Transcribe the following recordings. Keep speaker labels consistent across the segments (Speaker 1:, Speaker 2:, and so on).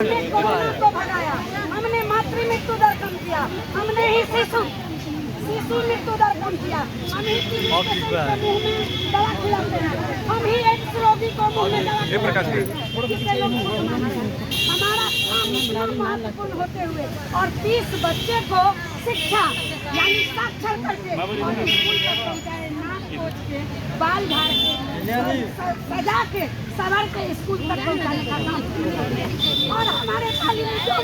Speaker 1: Corona को भगाया, हमने मातृ मृत्यु दर कम किया, हमने ही शिशु मृत्यु दर कम किया, हम ही पेशेंट को मुंह में दवा खिलाते हैं, हम ही एड्स रोगी को मुंह में दवा खिलाते हैं। जिससे लोगों को माना है हमारा काम इतना महत्वपूर्ण होते हुए और 30 बच्चे को शिक्षा यानी साक्षर करके और स्कूल तक पहुंचाए, नाक पोंछ के बाल झाड़ के सजा के सवर के स्कूल तक पहुंचाने का काम किया। और हमारे पाली में जो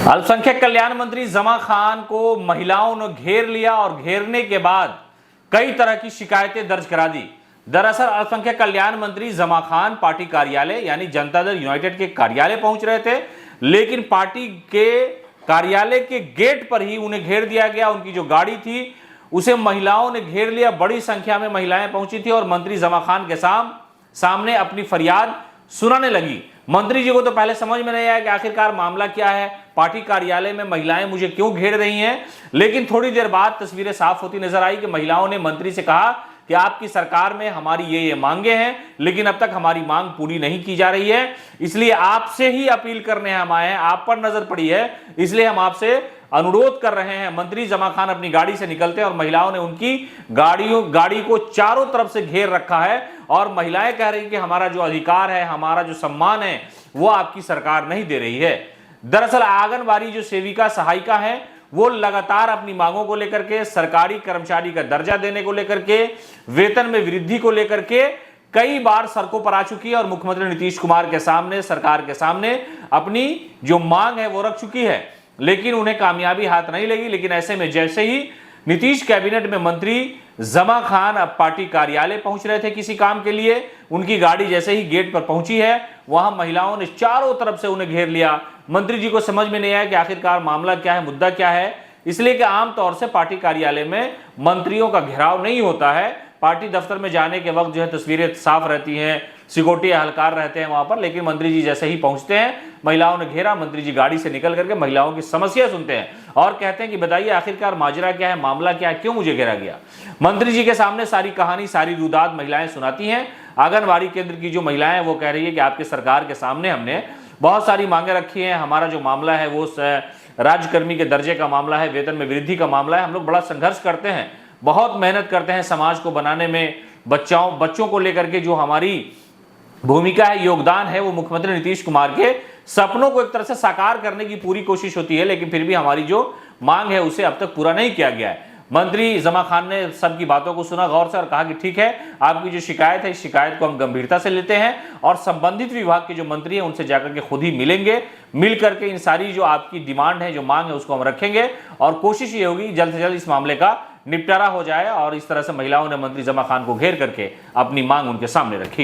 Speaker 2: अल्पसंख्यक कल्याण मंत्री जमा खान को महिलाओं ने घेर लिया और घेरने के बाद कई तरह की शिकायतें दर्ज करा दी। दरअसल अल्पसंख्यक कल्याण मंत्री जमा खान पार्टी कार्यालय यानी जनता दल यूनाइटेड के कार्यालय पहुंच रहे थे, लेकिन पार्टी के कार्यालय के गेट पर ही उन्हें घेर दिया गया। उनकी जो गाड़ी थी उसे महिलाओं ने घेर लिया। बड़ी संख्या में महिलाएं पहुंची थी और मंत्री जमा खान के सामने अपनी फरियाद सुनाने लगी। मंत्री जी को तो पहले समझ में नहीं आया कि आखिरकार मामला क्या है, पार्टी कार्यालय में महिलाएं मुझे क्यों घेर रही हैं। लेकिन थोड़ी देर बाद तस्वीरें साफ होती नजर आई कि महिलाओं ने मंत्री से कहा कि आपकी सरकार में हमारी ये मांगे हैं, लेकिन अब तक हमारी मांग पूरी नहीं की जा रही है, इसलिए आपसे ही अपील करने हम आए हैं, आप पर नजर पड़ी है, इसलिए हम आपसे अनुरोध कर रहे हैं। मंत्री जमा खान अपनी गाड़ी से निकलते हैं और महिलाओं ने उनकी गाड़ी को चारों तरफ से घेर रखा है और महिलाएं कह रही कि हमारा जो अधिकार है, हमारा जो सम्मान है, वो आपकी सरकार नहीं दे रही है। दरअसल आंगनबाड़ी जो सेविका सहायिका है वो लगातार अपनी मांगों को लेकर के, सरकारी कर्मचारी का दर्जा देने को लेकर के, वेतन में वृद्धि को लेकर के कई बार सड़कों पर आ चुकी है और मुख्यमंत्री नीतीश कुमार के सामने, सरकार के सामने अपनी जो मांग है वो रख चुकी है, लेकिन उन्हें कामयाबी हाथ नहीं लगी। लेकिन ऐसे में जैसे ही नीतीश कैबिनेट में मंत्री जमा खान अब पार्टी कार्यालय पहुंच रहे थे किसी काम के लिए, उनकी गाड़ी जैसे ही गेट पर पहुंची है, वहां महिलाओं ने चारों तरफ से उन्हें घेर लिया। मंत्री जी को समझ में नहीं आया कि आखिरकार मामला क्या है, मुद्दा क्या है, इसलिए कि आमतौर से पार्टी कार्यालय में मंत्रियों का घेराव नहीं होता है। पार्टी दफ्तर में जाने के वक्त जो है तस्वीरें साफ रहती हैं, सिक्योरिटी एहलकार रहते हैं वहां पर, लेकिन मंत्री जी जैसे ही पहुंचते हैं, महिलाओं ने घेरा। मंत्री जी गाड़ी से निकल करके महिलाओं की समस्या सुनते हैं और कहते हैं कि बताइए आखिरकार माजरा क्या है, मामला क्या है, क्यों मुझे घेरा गया। मंत्री जी के सामने सारी कहानी, सारी रुदाद महिलाएं सुनाती हैं। आंगनबाड़ी केंद्र की जो महिलाएं वो कह रही है कि आपके सरकार के सामने हमने बहुत सारी मांगे रखी हैं, हमारा जो मामला है वो राज्यकर्मी के दर्जे का मामला है, वेतन में वृद्धि का मामला है, हम लोग बड़ा संघर्ष करते हैं, बहुत मेहनत करते हैं समाज को बनाने में, बच्चों को लेकर के जो हमारी भूमिका है, योगदान है, वो मुख्यमंत्री नीतीश कुमार के सपनों को एक तरह से साकार करने की पूरी कोशिश होती है, लेकिन फिर भी हमारी जो मांग है उसे अब तक पूरा नहीं किया गया है। मंत्री जमा खान ने सबकी बातों को सुना गौर से और कहा कि ठीक है, आपकी जो शिकायत है इस शिकायत को हम गंभीरता से लेते हैं और संबंधित विभाग के जो मंत्री हैं उनसे जाकर के खुद ही मिलेंगे, मिल करके इन सारी जो आपकी डिमांड है, जो मांग है, उसको हम रखेंगे और कोशिश ये होगी जल्द से जल्द इस मामले का निपटारा हो जाए। और इस तरह से महिलाओं ने मंत्री जमा खान को घेर करके अपनी मांग उनके सामने रखी।